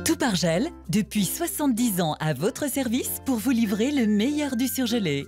Tout par gel, depuis 70 ans à votre service pour vous livrer le meilleur du surgelé.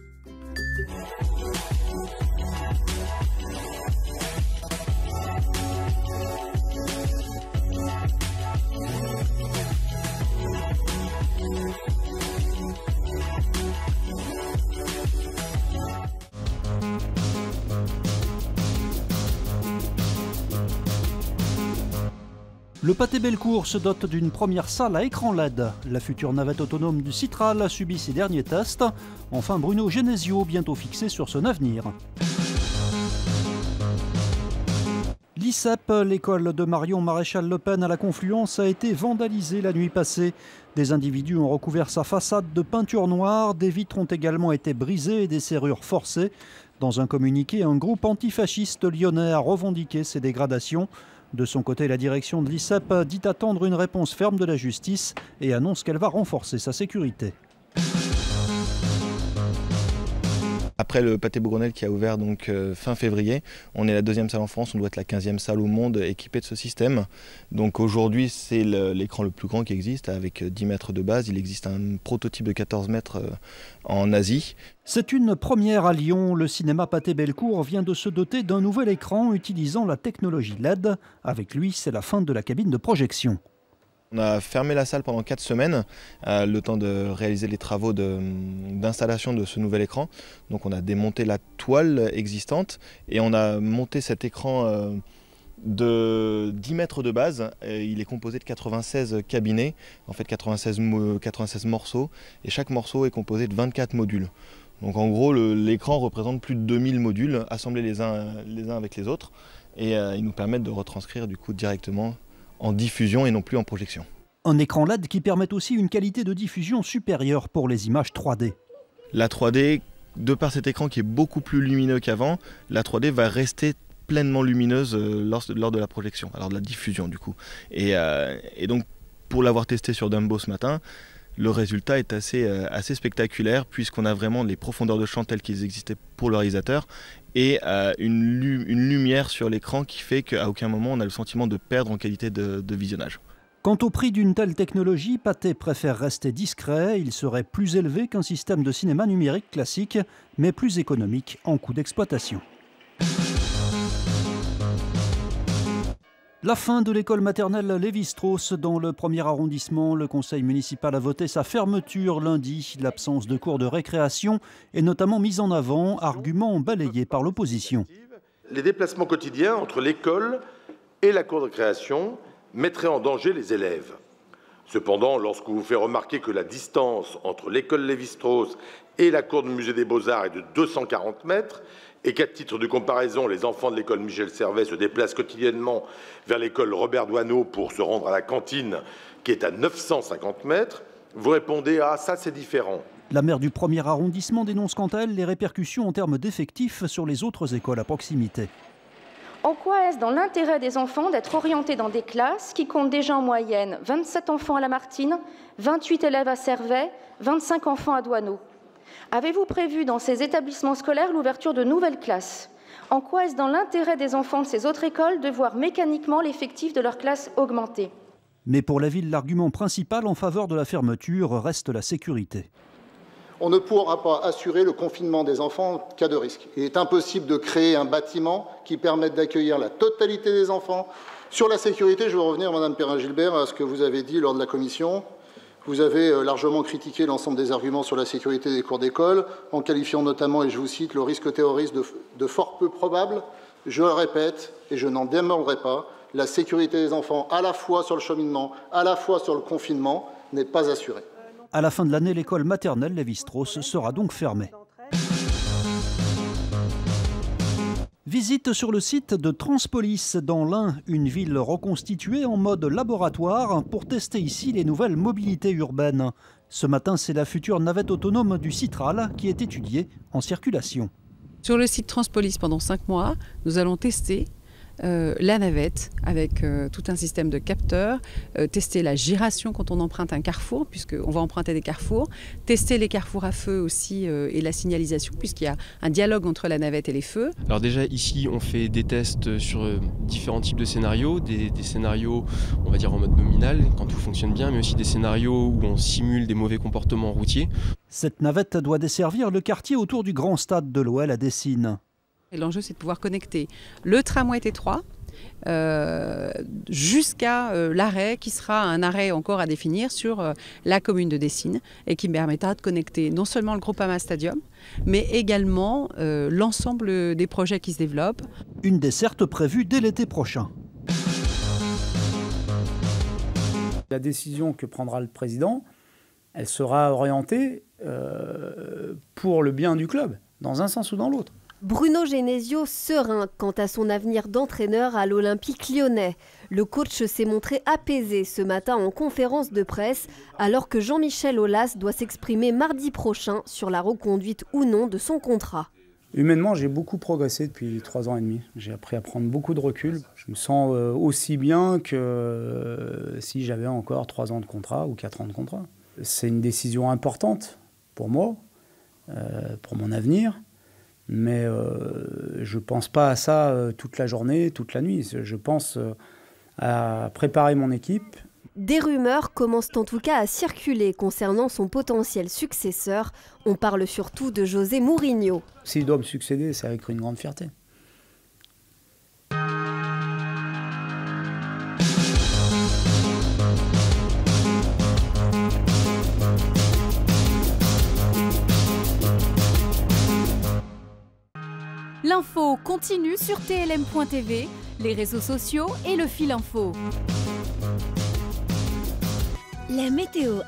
Le Pâté Bellecour se dote d'une première salle à écran LED. La future navette autonome du Citral a subi ses derniers tests. Enfin, Bruno Genesio, bientôt fixé sur son avenir. L'ICEP, l'école de Marion Maréchal Le Pen à la Confluence, a été vandalisée la nuit passée. Des individus ont recouvert sa façade de peinture noire. Des vitres ont également été brisées et des serrures forcées. Dans un communiqué, un groupe antifasciste lyonnais a revendiqué ces dégradations. De son côté, la direction de l'ICEP dit attendre une réponse ferme de la justice et annonce qu'elle va renforcer sa sécurité. Après le Pâté Bourgonel qui a ouvert donc fin février, on est la deuxième salle en France, on doit être la 15e salle au monde équipée de ce système. Donc aujourd'hui c'est l'écran le plus grand qui existe avec 10 mètres de base. Il existe un prototype de 14 mètres en Asie. C'est une première à Lyon. Le cinéma Pâté Bellecour vient de se doter d'un nouvel écran utilisant la technologie LED. Avec lui, c'est la fin de la cabine de projection. On a fermé la salle pendant 4 semaines, le temps de réaliser les travaux d'installation de ce nouvel écran. Donc on a démonté la toile existante et on a monté cet écran de 10 mètres de base. Il est composé de 96 cabinets, en fait 96 morceaux, et chaque morceau est composé de 24 modules. Donc en gros l'écran représente plus de 2000 modules assemblés les uns avec les autres et ils nous permettent de retranscrire du coup directement en diffusion et non plus en projection. Un écran LED qui permet aussi une qualité de diffusion supérieure pour les images 3D. La 3D, de par cet écran qui est beaucoup plus lumineux qu'avant, la 3D va rester pleinement lumineuse lors de la projection, alors de la diffusion du coup. Et donc pour l'avoir testé sur Dumbo ce matin, le résultat est assez spectaculaire puisqu'on a vraiment les profondeurs de champ telles qu'elles existaient pour le réalisateur et une lumière sur l'écran qui fait qu'à aucun moment on a le sentiment de perdre en qualité de visionnage. Quant au prix d'une telle technologie, Pâté préfère rester discret. Il serait plus élevé qu'un système de cinéma numérique classique, mais plus économique en coût d'exploitation. La fin de l'école maternelle Lévi-Strauss dans le premier arrondissement. Le conseil municipal a voté sa fermeture lundi. L'absence de cours de récréation est notamment mise en avant, argument balayé par l'opposition. Les déplacements quotidiens entre l'école et la cour de récréation mettraient en danger les élèves. Cependant, lorsqu'on vous fait remarquer que la distance entre l'école Lévi-Strauss et la cour du musée des Beaux-Arts est de 240 mètres, et qu'à titre de comparaison, les enfants de l'école Michel Servet se déplacent quotidiennement vers l'école Robert Doisneau pour se rendre à la cantine qui est à 950 mètres, vous répondez « Ah, ça c'est différent ». La maire du premier arrondissement dénonce quant à elle les répercussions en termes d'effectifs sur les autres écoles à proximité. En quoi est-ce dans l'intérêt des enfants d'être orientés dans des classes qui comptent déjà en moyenne 27 enfants à Lamartine, 28 élèves à Servet, 25 enfants à Doisneau? Avez-vous prévu dans ces établissements scolaires l'ouverture de nouvelles classes? En quoi est-ce dans l'intérêt des enfants de ces autres écoles de voir mécaniquement l'effectif de leur classe augmenter? Mais pour la ville, l'argument principal en faveur de la fermeture reste la sécurité. On ne pourra pas assurer le confinement des enfants en cas de risque. Il est impossible de créer un bâtiment qui permette d'accueillir la totalité des enfants. Sur la sécurité, je veux revenir, Madame Perrin-Gilbert, à ce que vous avez dit lors de la commission. Vous avez largement critiqué l'ensemble des arguments sur la sécurité des cours d'école, en qualifiant notamment, et je vous cite, le risque terroriste de fort peu probable. Je le répète, et je n'en démordrai pas, la sécurité des enfants, à la fois sur le cheminement, à la fois sur le confinement, n'est pas assurée. À la fin de l'année, l'école maternelle Lévi-Strauss sera donc fermée. Visite sur le site de Transpolis dans l'Ain, une ville reconstituée en mode laboratoire pour tester ici les nouvelles mobilités urbaines. Ce matin, c'est la future navette autonome du Citral qui est étudiée en circulation. Sur le site Transpolis pendant 5 mois, nous allons tester la navette avec tout un système de capteurs, tester la giration quand on emprunte un carrefour, puisqu'on va emprunter des carrefours, tester les carrefours à feu aussi et la signalisation, puisqu'il y a un dialogue entre la navette et les feux. Alors déjà ici on fait des tests sur différents types de scénarios, des scénarios on va dire en mode nominal quand tout fonctionne bien, mais aussi des scénarios où on simule des mauvais comportements routiers. Cette navette doit desservir le quartier autour du grand stade de l'OL à Dessines. L'enjeu, c'est de pouvoir connecter le tramway T3 jusqu'à l'arrêt qui sera un arrêt encore à définir sur la commune de Dessines et qui permettra de connecter non seulement le Groupama Stadium, mais également l'ensemble des projets qui se développent. Une desserte prévue dès l'été prochain. La décision que prendra le président, elle sera orientée pour le bien du club, dans un sens ou dans l'autre. Bruno Genesio serein quant à son avenir d'entraîneur à l'Olympique lyonnais. Le coach s'est montré apaisé ce matin en conférence de presse alors que Jean-Michel Aulas doit s'exprimer mardi prochain sur la reconduite ou non de son contrat. Humainement, j'ai beaucoup progressé depuis 3 ans et demi. J'ai appris à prendre beaucoup de recul. Je me sens aussi bien que si j'avais encore 3 ans de contrat ou 4 ans de contrat. C'est une décision importante pour moi, pour mon avenir. Mais je ne pense pas à ça toute la journée, toute la nuit. Je pense à préparer mon équipe. Des rumeurs commencent en tout cas à circuler concernant son potentiel successeur. On parle surtout de José Mourinho. S'il doit me succéder, c'est avec une grande fierté. L'info continue sur TLM.tv, les réseaux sociaux et le fil info. La météo